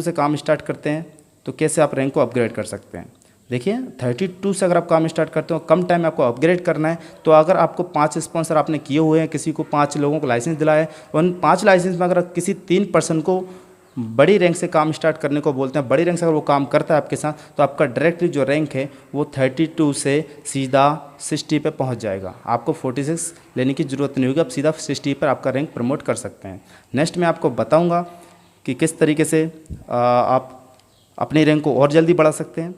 से काम स्टार्ट करते हैं तो कैसे आप रैंक को अपग्रेड कर सकते हैं। देखिए 32 से अगर आप काम स्टार्ट करते हो, कम टाइम में आपको अपग्रेड करना है, तो अगर आपको 5 स्पॉन्सर आपने किए हुए हैं, किसी को 5 लोगों को लाइसेंस दिलाया है, उन 5 लाइसेंस में अगर किसी 3 पर्सन को बड़ी रैंक से काम स्टार्ट करने को बोलते हैं, बड़ी रैंक से अगर वो काम करता है आपके साथ, तो आपका डायरेक्टली जो रैंक है वो 32 से सीधा 60 पे पहुंच जाएगा। आपको 46 लेने की ज़रूरत नहीं होगी, आप सीधा 60 पर आपका रैंक प्रमोट कर सकते हैं। नेक्स्ट मैं आपको बताऊंगा कि किस तरीके से आप अपनी रैंक को और जल्दी बढ़ा सकते हैं।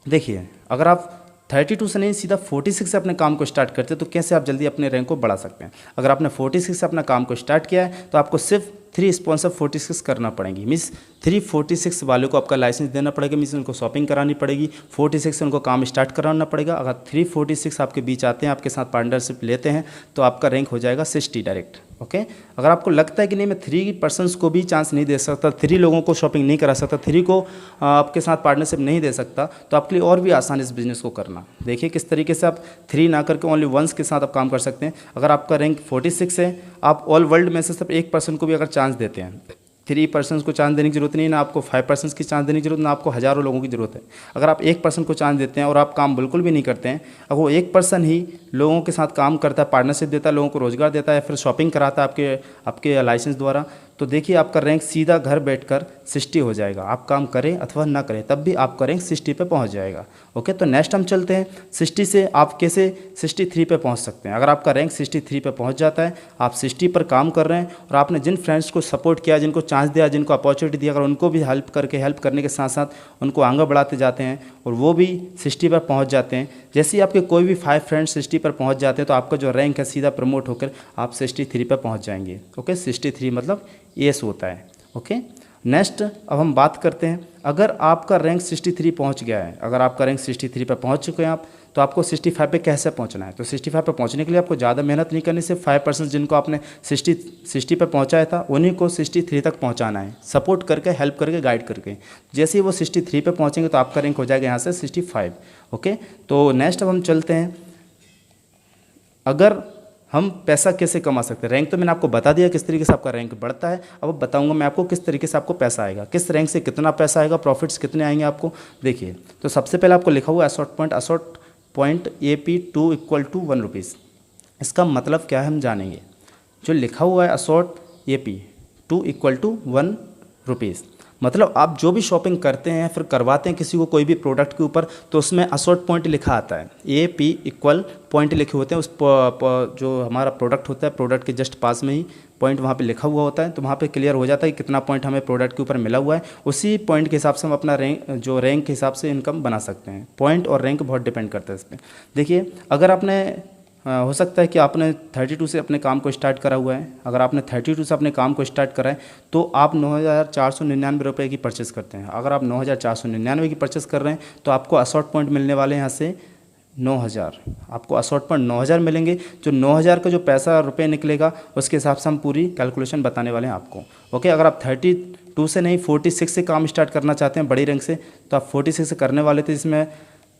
देखिए अगर आप 32 से नहीं सीधा 46 से अपने काम को स्टार्ट करते हैं तो कैसे आप जल्दी अपने रैंक को बढ़ा सकते हैं। अगर आपने 46 से अपना काम को स्टार्ट किया है तो आपको सिर्फ 3 स्पॉन्सर 46 करना पड़ेगी। मीन्स 346 वालों को आपका लाइसेंस देना पड़ेगा, मीन्स उनको शॉपिंग करानी पड़ेगी, 46 से उनको काम स्टार्ट कराना पड़ेगा। अगर 346 आपके बीच आते हैं, आपके साथ पार्टनरशिप लेते हैं, तो आपका रैंक हो जाएगा 60 डायरेक्ट। ओके, अगर आपको लगता है कि नहीं मैं 3 पर्सन्स को भी चांस नहीं दे सकता, 3 लोगों को शॉपिंग नहीं करा सकता, 3 को आपके साथ पार्टनरशिप नहीं दे सकता, तो आपके लिए और भी आसान इस बिज़नेस को करना। देखिए किस तरीके से आप 3 ना करके ओनली 1 के साथ आप काम कर सकते हैं। अगर आपका रैंक 46 है, आप ऑल वर्ल्ड में से सिर्फ 1 पर्सन को भी अगर चांस देते हैं, 3 पर्सन्स को चांस देने की जरूरत नहीं, ना आपको 5 पर्सन्स की चांस देने की जरूरत, ना आपको हज़ारों लोगों की जरूरत है। अगर आप 1 पर्सन को चांस देते हैं और आप काम बिल्कुल भी नहीं करते हैं, अगर वो 1 पर्सन ही लोगों के साथ काम करता है, पार्टनरशिप देता है, लोगों को रोजगार देता है, फिर शॉपिंग कराता है आपके लाइसेंस द्वारा, तो देखिए आपका रैंक सीधा घर बैठकर 60 हो जाएगा। आप काम करें अथवा ना करें तब भी आपका रैंक 60 पे पहुंच जाएगा। ओके, तो नेक्स्ट हम चलते हैं 60 से आप कैसे 63 पे पहुंच सकते हैं। अगर आपका रैंक 63 पे पहुंच जाता है, आप 60 पर काम कर रहे हैं और आपने जिन फ्रेंड्स को सपोर्ट किया, जिनको चांस दिया, जिनको अपॉर्चुनिटी दिया, अगर उनको भी हेल्प करने के साथ साथ उनको आगे बढ़ाते जाते हैं और वो भी 60 पर पहुँच जाते हैं, जैसे ही आपके कोई भी 5 फ्रेंड्स 60 पर पहुँच जाते हैं तो आपका जो रैंक है सीधा प्रमोट होकर आप 63 पर पहुँच जाएंगे। ओके, 63 मतलब येस होता है। ओके, नेक्स्ट अब हम बात करते हैं, अगर आपका रैंक 63 पहुंच गया है, अगर आपका रैंक 63 पे पहुंच चुके हैं आप, तो आपको 65 पे कैसे पहुंचना है। तो 65 पे पहुंचने के लिए आपको ज़्यादा मेहनत नहीं करनी, सिर्फ 5% जिनको आपने 60 पे पहुंचाया था उन्हीं को 63 तक पहुंचाना है, सपोर्ट करके, हेल्प करके, गाइड करके। जैसे ही वो 63 पे पहुँचेंगे तो आपका रैंक हो जाएगा यहाँ से 65। ओके, तो नेक्स्ट अब हम चलते हैं, अगर हम पैसा कैसे कमा सकते हैं। रैंक तो मैंने आपको बता दिया किस तरीके से आपका रैंक बढ़ता है, अब बताऊंगा मैं आपको किस तरीके से आपको पैसा आएगा, किस रैंक से कितना पैसा आएगा, प्रॉफिट्स कितने आएंगे आपको। देखिए, तो सबसे पहले आपको लिखा हुआ है असॉर्ट पॉइंट AP2 = 1 रुपीज़। इसका मतलब क्या है हम जानेंगे। जो लिखा हुआ है असॉर्ट AP2 = 1 रुपीज़, मतलब आप जो भी शॉपिंग करते हैं फिर करवाते हैं किसी को कोई भी प्रोडक्ट के ऊपर, तो उसमें असॉर्ट पॉइंट लिखा आता है, AP इक्वल पॉइंट लिखे होते हैं उस जो हमारा प्रोडक्ट होता है, प्रोडक्ट के जस्ट पास में ही पॉइंट वहाँ पे लिखा हुआ होता है, तो वहाँ पे क्लियर हो जाता है कि कितना पॉइंट हमें प्रोडक्ट के ऊपर मिला हुआ है। उसी पॉइंट के हिसाब से हम अपना रैंक के हिसाब से इनकम बना सकते हैं। पॉइंट और रैंक बहुत डिपेंड करता है इस पर। देखिए, अगर आपने हो सकता है कि आपने 32 से अपने काम को स्टार्ट करा हुआ है, अगर आपने 32 से अपने काम को स्टार्ट करा है तो आप 9,499 रुपये की परचेज़ करते हैं। अगर आप 9,499 की परचेज़ कर रहे हैं तो आपको असॉर्ट पॉइंट मिलने वाले हैं यहाँ से 9,000, आपको असॉर्ट पॉइंट 9,000 मिलेंगे। जो 9,000 का जो पैसा रुपये निकलेगा उसके हिसाब से हम पूरी कैलकुलेशन बताने वाले हैं आपको। ओके, अगर आप 32 से नहीं 46 से काम स्टार्ट करना चाहते हैं बड़ी रैंक से, तो आप 46 से करने वाले थे, इसमें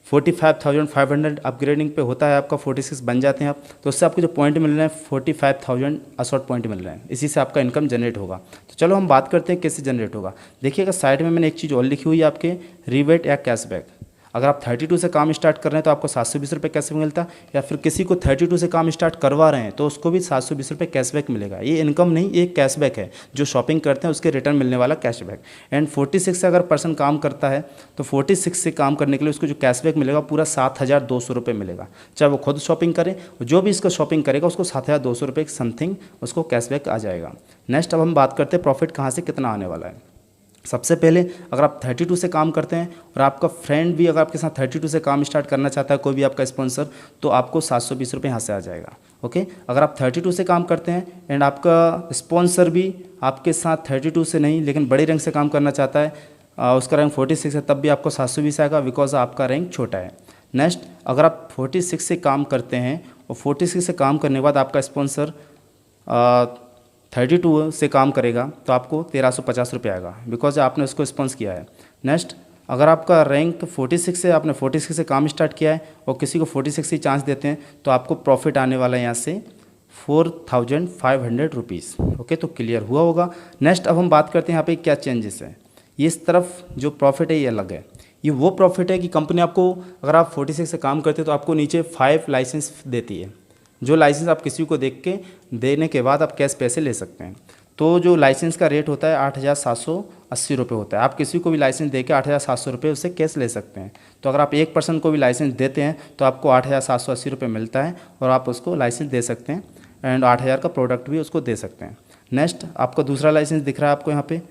45,500 अपग्रेडिंग पे होता है आपका, 46 बन जाते हैं आप, तो उससे आपको जो पॉइंट मिल रहे हैं 45,000 असॉर्ट पॉइंट मिल रहे हैं, इसी से आपका इनकम जनरेट होगा। तो चलो हम बात करते हैं कैसे जनरेट होगा। देखिएगा साइड में मैंने एक चीज़ और लिखी हुई है आपके, रिबेट या कैशबैक। अगर आप 32 से काम स्टार्ट कर रहे हैं तो आपको 720 रुपये कैशबैक मिलता है, या फिर किसी को 32 से काम स्टार्ट करवा रहे हैं तो उसको भी 720 रुपये कैशबैक मिलेगा। ये इनकम नहीं, ये कैशबैक है, जो शॉपिंग करते हैं उसके रिटर्न मिलने वाला कैशबैक। एंड 46 से अगर पर्सन काम करता है तो 46 से काम करने के लिए उसको जो कैशबैक मिलेगा पूरा 7,200 रुपये मिलेगा, चाहे वो खुद शॉपिंग करे, जो भी इसका शॉपिंग करेगा उसको 7,200 रुपये समथिंग उसको कैशबैक आ जाएगा। नेक्स्ट अब हम बात करते हैं प्रॉफिट कहाँ से कितना आने वाला है। सबसे पहले अगर आप 32 से काम करते हैं और आपका फ्रेंड भी अगर आपके साथ 32 से काम स्टार्ट करना चाहता है, कोई भी आपका स्पॉन्सर, तो आपको 720 रुपये यहाँ से आ जाएगा। ओके, अगर आप 32 से काम करते हैं एंड आपका स्पॉन्सर भी आपके साथ 32 से नहीं लेकिन बड़ी रैंक से काम करना चाहता है, उसका रैंक 46 है, तब भी आपको 720 आएगा, बिकॉज आपका रैंक छोटा है। नेक्स्ट, अगर आप 46 से काम करते हैं और 46 से काम करने के बाद आपका स्पॉन्सर 32 से काम करेगा तो आपको 1,350 रुपये आएगा, बिकॉज आपने उसको स्पॉन्स किया है। नेक्स्ट, अगर आपका रैंक 46 से, आपने 46 से काम स्टार्ट किया है और किसी को 46 ही चांस देते हैं तो आपको प्रॉफिट आने वाला है यहाँ से 4,500 रुपीज़। ओके, तो क्लियर हुआ होगा। नेक्स्ट अब हम बात करते हैं यहाँ पे क्या चेंजेस है। ये इस तरफ जो प्रॉफिट है ये अलग है। ये वो प्रॉफिट है कि कंपनी आपको, अगर आप 46 से काम करते हैं तो आपको नीचे 5 लाइसेंस देती है, जो लाइसेंस आप किसी को देने के बाद आप कैश पैसे ले सकते हैं। तो जो लाइसेंस का रेट होता है 8,780 रुपये होता है। आप किसी को भी लाइसेंस देके 8,700 रुपये उससे कैश ले सकते हैं। तो अगर आप एक पर्सन को भी लाइसेंस देते हैं तो आपको 8,780 रुपये मिलता है और आप उसको लाइसेंस दे सकते हैं एंड 8,000 का प्रोडक्ट भी उसको दे सकते हैं। नेक्स्ट आपका दूसरा लाइसेंस दिख रहा है आपको यहाँ पे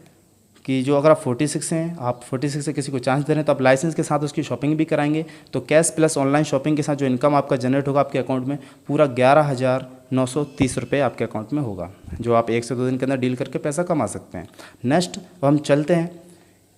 कि जो अगर आप 46 हैं, आप 46 से किसी को चांस दे रहे हैं तो आप लाइसेंस के साथ उसकी शॉपिंग भी कराएंगे तो कैश प्लस ऑनलाइन शॉपिंग के साथ जो इनकम आपका जनरेट होगा आपके अकाउंट में पूरा 11,930 रुपये आपके अकाउंट में होगा, जो आप 1 से 2 दिन के अंदर डील करके पैसा कमा सकते हैं। नेक्स्ट हम चलते हैं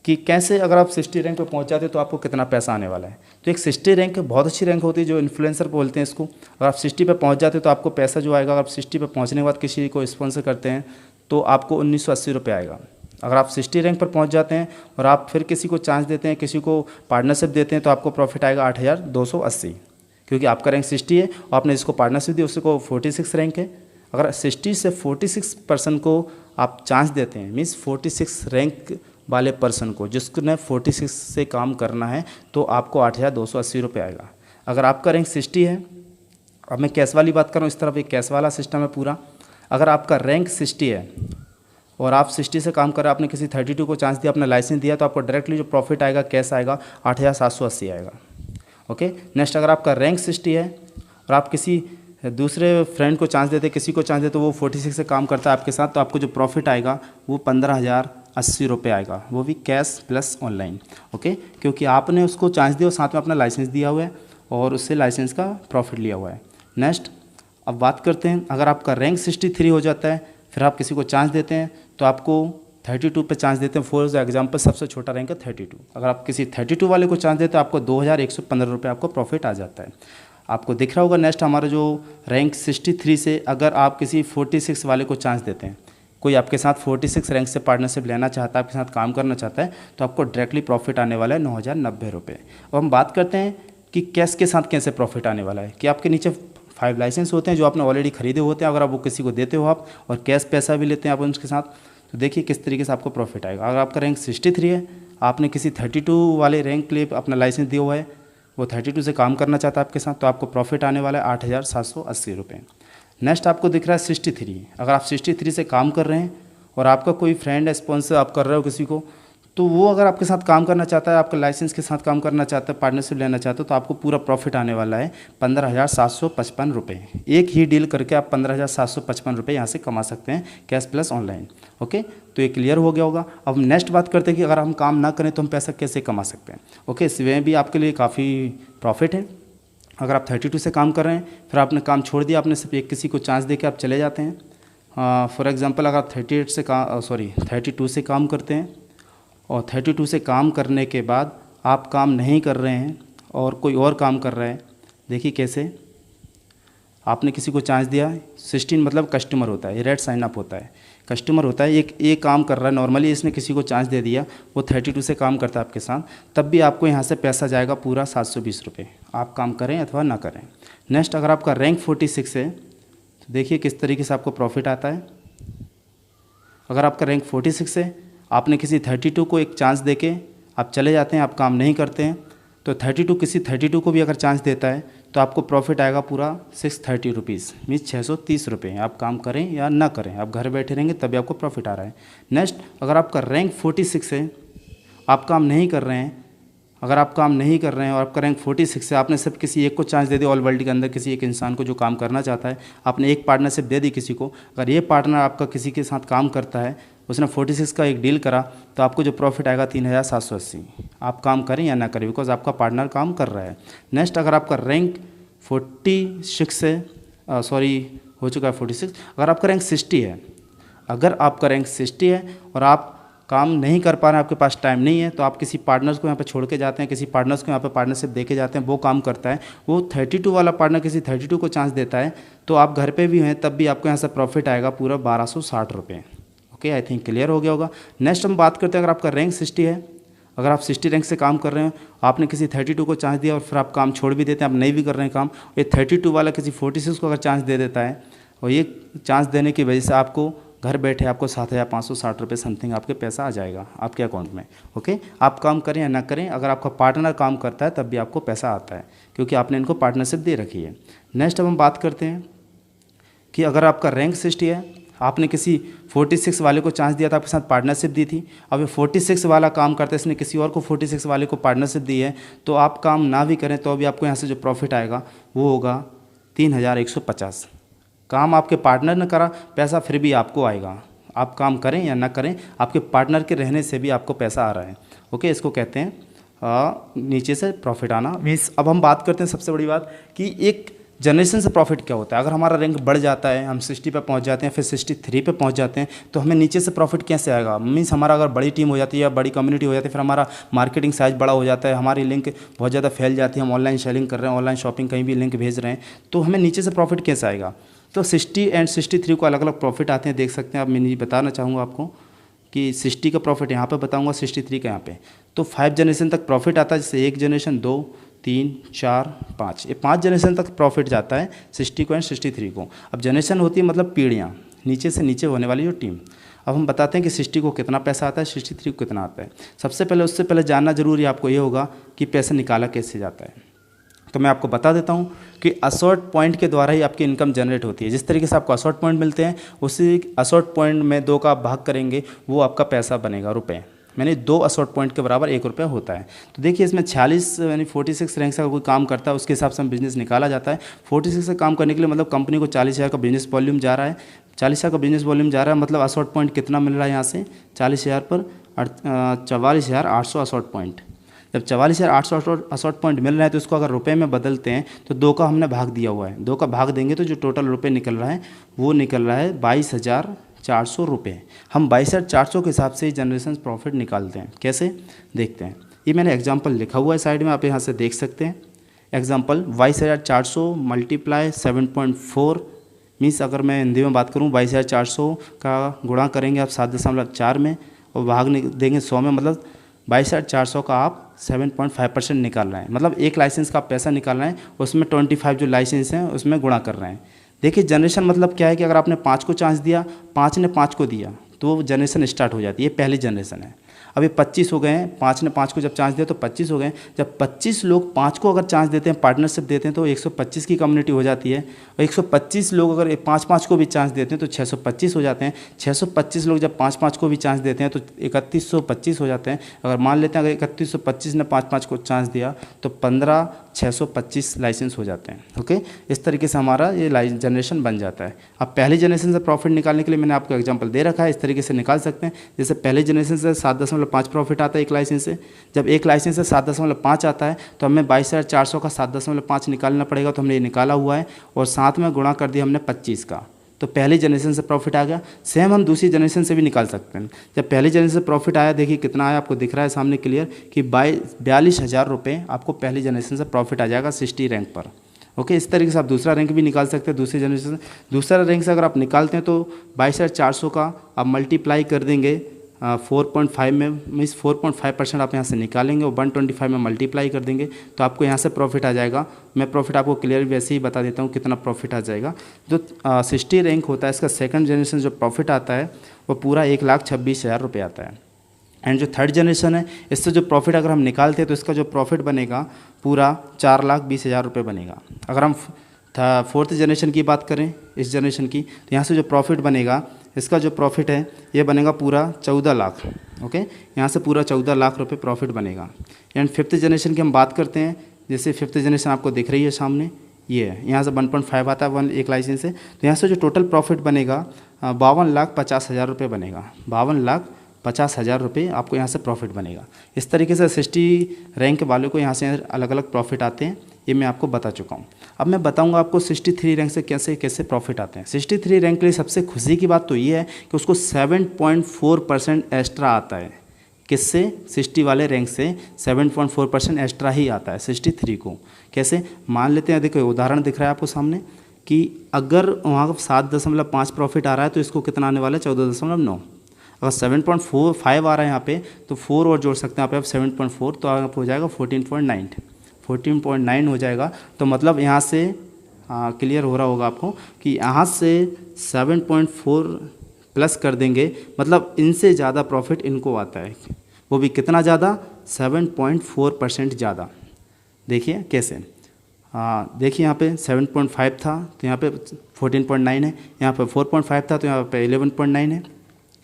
कि कैसे अगर आप 60 रैंक पे पहुंच जाते हैं तो आपको कितना पैसा आने वाला है। तो एक 60 रैंक बहुत अच्छी रैंक होती है, जो इन्फ्लुएंसर बोलते हैं इसको। अगर आप 60 पे पहुंच जाते हैं तो आपको पैसा जो आएगा, अगर आप 60 पे पहुंचने के बाद किसी को स्पॉन्सर करते हैं तो आपको 1980 रुपये आएगा। अगर आप 60 रैंक पर पहुंच जाते हैं और आप फिर किसी को चांस देते हैं, किसी को पार्टनरशिप देते हैं तो आपको प्रॉफिट आएगा 8,280, क्योंकि आपका रैंक 60 है और आपने जिसको पार्टनरशिप दी उसको 46 रैंक है। अगर 60 से 46 पर्सन को आप चांस देते हैं, मीन्स 46 रैंक वाले पर्सन को जिसने 46 से काम करना है, तो आपको 8,280 रुपये आएगा। अगर आपका रैंक 60 है, अब मैं कैश वाली बात कर रहा हूँ, इस तरफ एक कैश वाला सिस्टम है पूरा। अगर आपका रैंक 60 है और आप 60 से काम कर रहे हैं, आपने किसी 32 को चांस दिया, आपने लाइसेंस दिया, तो आपको डायरेक्टली जो प्रॉफिट आएगा कैश आएगा 8,780 आएगा। ओके। नेक्स्ट अगर आपका रैंक 60 है और आप किसी दूसरे फ्रेंड को चांस देते, किसी को चांस देते, तो वो 46 से काम करता है आपके साथ, तो आपको जो प्रॉफिट आएगा वो 15,080 रुपये आएगा, वो भी कैश प्लस ऑनलाइन। ओके, क्योंकि आपने उसको चांस दिया और साथ में अपना लाइसेंस दिया हुआ है और उससे लाइसेंस का प्रॉफिट लिया हुआ है। नेक्स्ट अब बात करते हैं, अगर आपका रैंक 63 हो जाता है, फिर आप किसी को चांस देते हैं तो आपको 32 पे चांस देते हैं। फॉर एग्जांपल सबसे छोटा रैंक है 32। अगर आप किसी 32 वाले को चांस देते हैं आपको 2,115 रुपये आपको प्रॉफिट आ जाता है। आपको दिख रहा होगा। नेक्स्ट हमारा जो रैंक 63 से अगर आप किसी 46 वाले को चांस देते हैं, कोई आपके साथ 46 रैंक से पार्टनरशिप लेना चाहता है, आपके साथ काम करना चाहता है, तो आपको डायरेक्टली प्रॉफिट आने वाला है 9,090 रुपये। अब हम बात करते हैं कि कैश के साथ कैसे प्रॉफिट आने वाला है। कि आपके नीचे 5 लाइसेंस होते हैं जो आपने ऑलरेडी खरीदे होते हैं, अगर आप वो किसी को देते हो आप और कैश पैसा भी लेते हैं आप उनके साथ, तो देखिए किस तरीके से आपको प्रॉफिट आएगा। अगर आपका रैंक 63 है, आपने किसी 32 वाले रैंक के लिए अपना लाइसेंस दिया हुआ है, वो 32 से काम करना चाहता है आपके साथ, तो आपको प्रॉफिट आने वाला है 8,780 रुपये। नेक्स्ट आपको दिख रहा है 63। अगर आप 63 से काम कर रहे हैं और आपका कोई फ्रेंड स्पॉन्सर आप कर रहे हो किसी को, तो वो अगर आपके साथ काम करना चाहता है, आपका लाइसेंस के साथ काम करना चाहता है, पार्टनरशिप लेना चाहता है, तो आपको पूरा प्रॉफिट आने वाला है 15,755 रुपये। एक ही डील करके आप 15,755 रुपये यहाँ से कमा सकते हैं कैश प्लस ऑनलाइन। ओके, तो ये क्लियर हो गया होगा। अब नेक्स्ट बात करते हैं कि अगर हम काम ना करें तो हम पैसा कैसे कमा सकते हैं। ओके, इसमें भी आपके लिए काफ़ी प्रॉफिट है। अगर आप 32 से काम कर रहे हैं, फिर आपने काम छोड़ दिया, आपने सिर्फ एक किसी को चांस दे के आप चले जाते हैं। फॉर एग्जाम्पल अगर आप 32 से काम करते हैं और 32 से काम करने के बाद आप काम नहीं कर रहे हैं और कोई और काम कर रहा है, देखिए कैसे आपने किसी को चांस दिया। 16 मतलब कस्टमर होता है, ये रेड साइन अप होता है, कस्टमर होता है। एक काम कर रहा है नॉर्मली, इसने किसी को चांस दे दिया, वो 32 से काम करता है आपके साथ, तब भी आपको यहाँ से पैसा जाएगा पूरा 720 रुपये, आप काम करें अथवा ना करें। नेक्स्ट अगर आपका रैंक 46 है तो देखिए किस तरीके से आपको प्रॉफिट आता है। अगर आपका रैंक 46 है, आपने किसी 32 को एक चांस देके आप चले जाते हैं, आप काम नहीं करते हैं, तो 32 किसी 32 को भी अगर चांस देता है तो आपको प्रॉफिट आएगा पूरा 630 रुपीज़, मीन्स 630 रुपये। आप काम करें या ना करें, आप घर बैठे रहेंगे तभी आपको प्रॉफिट आ रहा है। नेक्स्ट अगर आपका रैंक 46 है, आप काम नहीं कर रहे हैं, अगर आप काम नहीं कर रहे हैं और आपका रैंक 46 है, आपने सिर्फ किसी एक को चांस दे दिया ऑल वर्ल्ड के अंदर, किसी एक इंसान को जो काम करना चाहता है, आपने एक पार्टनरशिप दे दी किसी को, अगर ये पार्टनर आपका किसी के साथ काम करता है, उसने 46 का एक डील करा, तो आपको जो प्रॉफिट आएगा 3,780। आप काम करें या ना करें, बिकॉज आपका पार्टनर काम कर रहा है। नेक्स्ट अगर आपका रैंक 46 है, हो चुका है 46, अगर आपका रैंक 60 है, अगर आपका रैंक 60 है और आप काम नहीं कर पा रहे हैं, आपके पास टाइम नहीं है, तो आप किसी पार्टनर्स को यहाँ पे छोड़ के जाते हैं, किसी पार्टनर्स को यहाँ पे पार्टनरशिप दे के जाते हैं, वो काम करता है, वो 32 वाला पार्टनर किसी 32 को चांस देता है, तो आप घर पे भी हैं तब भी आपको यहाँ से प्रॉफिट आएगा पूरा 1,260 रुपये। ओके, आई थिंक क्लियर हो गया होगा। नेक्स्ट हम बात करते हैं, अगर आपका रैंक 60 है, अगर आप 60 रैंक से काम कर रहे हैं, आपने किसी 32 को चांस दिया और फिर आप काम छोड़ भी देते हैं, आप नहीं भी कर रहे हैं काम, ये 32 वाला किसी 46 को अगर चांस दे देता है और ये चांस देने की वजह से आपको घर बैठे आपको 7,560 रुपये समथिंग आपके पैसा आ जाएगा आपके अकाउंट में। ओके, आप काम करें या ना करें, अगर आपका पार्टनर काम करता है तब भी आपको पैसा आता है, क्योंकि आपने इनको पार्टनरशिप दे रखी है। नेक्स्ट अब हम बात करते हैं कि अगर आपका रैंक 60 है, आपने किसी 46 वाले को चांस दिया था, आपके साथ पार्टनरशिप दी थी, अब ये 46 वाला काम करता है, इसने किसी और को 46 वाले को पार्टनरशिप दी है, तो आप काम ना भी करें तो भी आपको यहाँ से जो प्रॉफिट आएगा वो होगा 3,150। काम आपके पार्टनर ने करा, पैसा फिर भी आपको आएगा। आप काम करें या ना करें, आपके पार्टनर के रहने से भी आपको पैसा आ रहा है। ओके, इसको कहते हैं नीचे से प्रॉफिट आना। मीन्स अब हम बात करते हैं सबसे बड़ी बात कि एक जनरेशन से प्रॉफिट क्या होता है। अगर हमारा रैंक बढ़ जाता है, हम 60 पे पहुंच जाते हैं, फिर 63 पे पहुंच जाते हैं, तो हमें नीचे से प्रॉफिट कैसे आएगा। मीन्स हमारा अगर बड़ी टीम हो जाती है या बड़ी कम्युनिटी हो जाती है, फिर हमारा मार्केटिंग साइज बड़ा हो जाता है, हमारी लिंक बहुत ज़्यादा फैल जाती है, हम ऑनलाइन सेलिंग कर रहे हैं, ऑनलाइन शॉपिंग कहीं भी लिंक भेज रहे हैं, तो हमें नीचे से प्रॉफिट कैसे आएगा। तो 60 एंड 63 को अलग अलग प्रॉफिट आते हैं, देख सकते हैं आप। मैं बताना चाहूँगा आपको कि 60 का प्रॉफिट यहाँ पे बताऊँगा, 63 का यहाँ पे। तो 5 जनरेशन तक प्रॉफिट आता है, जैसे 1 जनरेशन, 2, 3, 4, 5, ये 5 जनरेशन तक प्रॉफिट जाता है 60 को एंड 63 को। अब जनरेशन होती है मतलब पीढ़ियाँ, नीचे से नीचे होने वाली जो टीम। अब हम बताते हैं कि 60 को कितना पैसा आता है, 63 को कितना आता है। सबसे पहले उससे पहले जानना जरूरी आपको ये होगा कि पैसा निकाला कैसे जाता है। तो मैं आपको बता देता हूँ कि असॉर्ट पॉइंट के द्वारा ही आपकी इनकम जनरेट होती है। जिस तरीके से आपको असॉर्ट पॉइंट मिलते हैं, उसी असॉर्ट पॉइंट में 2 का आप भाग करेंगे, वो आपका पैसा बनेगा रुपये। मैंने 2 असॉर्ट पॉइंट के बराबर 1 रुपया होता है। तो देखिए इसमें 46 यानी 46 रैंक से अगर कोई काम करता है, उसके हिसाब से हम बिजनेस निकाला जाता है। 46 से काम करने के लिए मतलब कंपनी को 40,000 का बिजनेस वॉल्यूम जा रहा है, 40,000 का बिजनेस वॉल्यूम जा रहा है, मतलब असॉर्ट पॉइंट कितना मिल रहा है यहाँ से 40,000 पर 44,800 असॉर्ट पॉइंट। जब 44,800 असॉर्ट पॉइंट मिल रहा है तो इसको अगर रुपए में बदलते हैं तो 2 का हमने भाग दिया हुआ है, 2 का भाग देंगे तो जो टोटल रुपए निकल रहा है वो निकल रहा है 22,400 रुपये। हम 22,400 के हिसाब से जनरेशन प्रॉफिट निकालते हैं। कैसे देखते हैं, ये मैंने एग्जांपल लिखा हुआ है साइड में, आप यहाँ से देख सकते हैं। एग्जांपल 22,400 मल्टीप्लाई 7.4 मीन्स अगर मैं हिंदी में बात करूँ 22,400 का गुणा करेंगे आप 7.4 में और भाग देंगे 100 में, मतलब 22,400 का आप 7.5% निकाल रहे हैं। मतलब एक लाइसेंस का आप पैसा निकाल रहे हैं, उसमें 25 जो लाइसेंस हैं उसमें गुणा कर रहे हैं। देखिए जनरेशन मतलब क्या है कि अगर आपने 5 को चांस दिया, 5 ने 5 को दिया, तो जनरेशन स्टार्ट हो जाती है। ये पहली जनरेशन है। अब ये 25 हो गए हैं, 5 ने 5 को जब चांस दिया तो 25 हो गए। जब 25 लोग 5 को अगर चांस देते हैं, पार्टनरशिप देते हैं, तो 125 की कम्युनिटी हो जाती है। और 125 लोग अगर 5-5 को भी चांस देते हैं तो 625 हो जाते हैं। 625 लोग जब 5-5 को भी चांस देते हैं तो 3125 हो जाते हैं। अगर मान लेते हैं अगर 3125 ने 5-5 को चांस दिया तो 15,625 लाइसेंस हो जाते हैं। ओके, इस तरीके से हमारा ये जनरेशन बन जाता है। अब पहली जनरेशन से प्रॉफिट निकालने के लिए मैंने आपको एग्जांपल दे रखा है, इस तरीके से निकाल सकते हैं। जैसे पहले जनरेशन से 7.5 प्रॉफिट आता है एक लाइसेंस से। जब एक लाइसेंस से 7.5 आता है तो हमें 22,400 का 7.5 निकालना पड़ेगा, तो हमने ये निकाला हुआ है और साथ में गुणा कर दिया हमने 25 का, तो पहली जनरेशन से प्रॉफिट आ गया। सेम हम दूसरी जनरेशन से भी निकाल सकते हैं। जब पहली जनरेशन से प्रॉफिट आया, देखिए कितना आया, आपको दिख रहा है सामने क्लियर कि 42,000 रुपये आपको पहली जनरेशन से प्रॉफिट आ जाएगा 60 रैंक पर। ओके, इस तरीके से आप दूसरा रैंक भी निकाल सकते हैं दूसरी जनरेशन से। दूसरा रैंक से अगर आप निकालते हैं तो 22,400 का आप मल्टीप्लाई कर देंगे 4.5 में, मीन्स 4.5% आप यहाँ से निकालेंगे और 125 में मल्टीप्लाई कर देंगे तो आपको यहाँ से प्रॉफिट आ जाएगा। मैं प्रॉफिट आपको क्लियर वैसे ही बता देता हूँ कितना प्रॉफिट आ जाएगा। जो 60 रैंक होता है, इसका सेकंड जनरेशन जो प्रॉफिट आता है वो पूरा 1,26,000 रुपये आता है। एंड जो थर्ड जनरेशन है, इससे जो प्रॉफिट अगर हम निकालते हैं तो इसका जो प्रॉफिट बनेगा पूरा 4,20,000 रुपये बनेगा। अगर हम फोर्थ जनरेशन की बात करें इस जनरेशन की, तो यहाँ से जो प्रॉफिट बनेगा, इसका जो प्रॉफिट है ये बनेगा पूरा 14 लाख। ओके, यहाँ से पूरा 14 लाख रुपए प्रॉफिट बनेगा। एंड फिफ्थ जनरेशन की हम बात करते हैं, जैसे फिफ्थ जनरेशन आपको दिख रही है सामने, ये है, यहाँ से 1.5 आता है एक लाइसेंस से, तो यहाँ से जो टोटल प्रॉफिट बनेगा 52,50,000 रुपये बनेगा। 52,50,000 रुपये आपको यहाँ से प्रॉफिट बनेगा। इस तरीके से 60 रैंक वालों को यहाँ से अलग अलग प्रॉफिट आते हैं, ये मैं आपको बता चुका हूँ। अब मैं बताऊंगा आपको 63 रैंक से कैसे कैसे प्रॉफिट आते हैं। 63 रैंक के लिए सबसे खुशी की बात तो ये है कि उसको 7.4% एक्स्ट्रा आता है। किससे? 60 वाले रैंक से 7.4% एक्स्ट्रा ही आता है 63 को। कैसे? मान लेते हैं, देखो उदाहरण दिख रहा है आपको सामने कि अगर वहाँ 7.5 प्रॉफिट आ रहा है तो इसको कितना आने वाला है 14.9। अगर 7.45 आ रहा है यहाँ पे तो 4 और जोड़ सकते हैं आप 7.4, तो आप हो जाएगा 14.9 हो जाएगा। तो मतलब यहाँ से क्लियर हो रहा होगा आपको कि यहाँ से 7.4 प्लस कर देंगे, मतलब इनसे ज़्यादा प्रॉफिट इनको आता है, वो भी कितना ज़्यादा, 7.4% ज़्यादा। देखिए कैसे, देखिए यहाँ पे 7.5 था तो यहाँ पे 14.9 है, यहाँ पर 4.5 था तो यहाँ पे 11.9 है,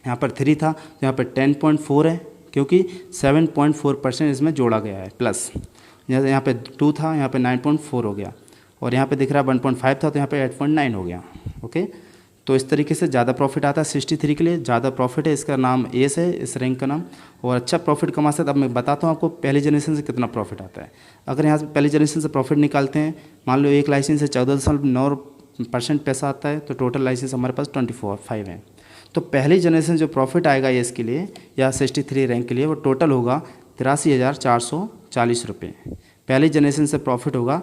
यहाँ पर 3 था तो यहाँ पर 10.4 है, क्योंकि 7.4% इसमें जोड़ा गया है प्लस। यहाँ पे 2 था, यहाँ पे 9.4 हो गया, और यहाँ पे दिख रहा है 1.5 था तो यहाँ पे 8.9 हो गया। ओके, तो इस तरीके से ज़्यादा प्रॉफिट आता है 63 के लिए, ज़्यादा प्रॉफिट है, इसका नाम एस है, इस रैंक का नाम, और अच्छा प्रॉफिट कमा सकते। अब मैं बताता हूँ आपको पहली जनरेशन से कितना प्रॉफिट आता है। अगर यहाँ से पहली जनरेशन से प्रॉफिट निकालते हैं, मान लो एक लाइसेंस से 14.9% पैसा आता है, तो टोटल लाइसेंस हमारे पास 24.5 है। तो पहली जनरेशन जो प्रॉफिट आएगा ये इसके लिए या 63 रैंक के लिए, वो टोटल होगा 83,440 रुपये। पहली जनरेशन से प्रॉफिट होगा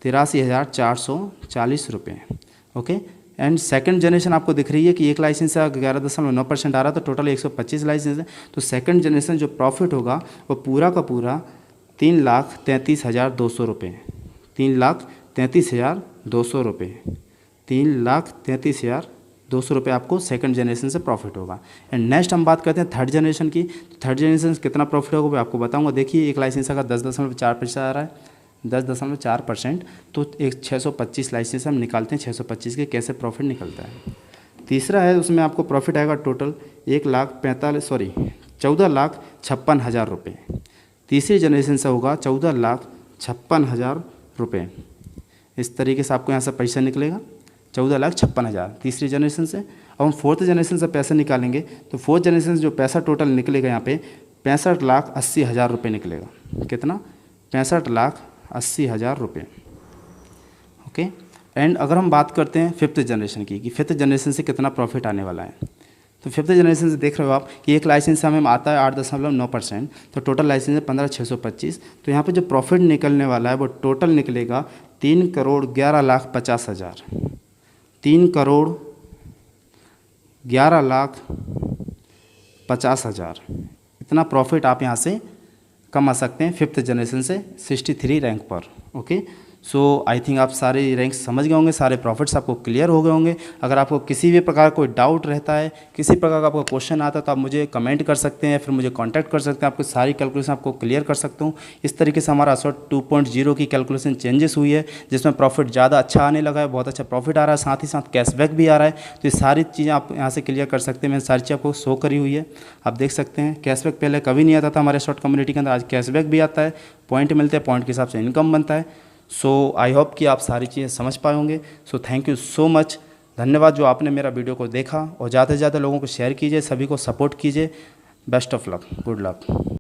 83,440 रुपये। ओके, एंड सेकंड जनरेशन आपको दिख रही है कि एक लाइसेंस से 11.9% आ रहा है, तो टोटल 125 लाइसेंस है। तो सेकंड जनरेशन जो प्रॉफिट होगा वो पूरा का पूरा 3,33,200 रुपये, 3,33,200 रुपये, 3,33,200 रुपये आपको सेकंड जनरेशन से प्रॉफिट होगा। एंड नेक्स्ट हम बात करते हैं थर्ड जनरेशन की। तो थर्ड जनरेशन से कितना प्रॉफिट होगा मैं आपको बताऊंगा। देखिए एक लाइसेंस का 10.4% आ रहा है, 10.4%, तो एक 625 लाइसेंस हम निकालते हैं, 625 के कैसे प्रॉफिट निकलता है। तीसरा है, उसमें आपको प्रॉफिट आएगा टोटल 14,56,000 रुपये। तीसरी जनरेशन से होगा 14,56,000 रुपये। इस तरीके से आपको यहाँ से पैसा निकलेगा 14,56,000 तीसरी जनरेशन से। अब हम फोर्थ जनरेशन से पैसा निकालेंगे, तो फोर्थ जनरेशन से जो पैसा टोटल निकलेगा यहाँ पे 65,80,000 रुपये निकलेगा। कितना, 65,80,000 रुपये। ओके, एंड अगर हम बात करते हैं फिफ्थ जनरेशन की, कि फिफ्थ जनरेशन से कितना प्रॉफिट आने वाला है, तो फिफ्थ जनरेशन से देख रहे हो आप कि एक लाइसेंस से हमें आता है 8.9%, तो टोटल लाइसेंस है 15,625। तो यहाँ पे जो प्रॉफिट निकलने वाला है वो टोटल निकलेगा 3,11,50,000, 3,11,50,000। इतना प्रॉफिट आप यहाँ से कमा सकते हैं फिफ्थ जनरेशन से 63 रैंक पर। ओके, सो आई थिंक आप सारे रैंक्स समझ गए होंगे, सारे प्रॉफिट्स आपको क्लियर हो गए होंगे। अगर आपको किसी भी प्रकार कोई डाउट रहता है, किसी प्रकार का आपको क्वेश्चन आता है, तो आप मुझे कमेंट कर सकते हैं, फिर मुझे कांटेक्ट कर सकते हैं, आपको सारी कैलकुलेशन आपको क्लियर कर सकता हूँ। इस तरीके से हमारा असॉर्ट 2.0 की कैलकुलेशन चेंजेस हुई है, जिसमें प्रॉफिट ज़्यादा अच्छा आने लगा है, बहुत अच्छा प्रॉफिट आ रहा है, साथ ही साथ कैशबैक भी आ रहा है। तो ये सारी चीज़ें आप यहाँ से क्लियर कर सकते हैं। मैंने सारी चीज़ आपको शो करी हुई है, आप देख सकते हैं। कैशबैक पहले कभी नहीं आता था हमारे शॉर्ट कम्युनिटी के अंदर, आज कैशबैक भी आता है, पॉइंट मिलते हैं, पॉइंट के हिसाब से इनकम बनता है। सो आई होप कि आप सारी चीज़ें समझ पाए होंगे। So thank you so much, धन्यवाद जो आपने मेरा वीडियो को देखा, और ज़्यादा से ज़्यादा लोगों को शेयर कीजिए, सभी को सपोर्ट कीजिए। Best of luck, good luck.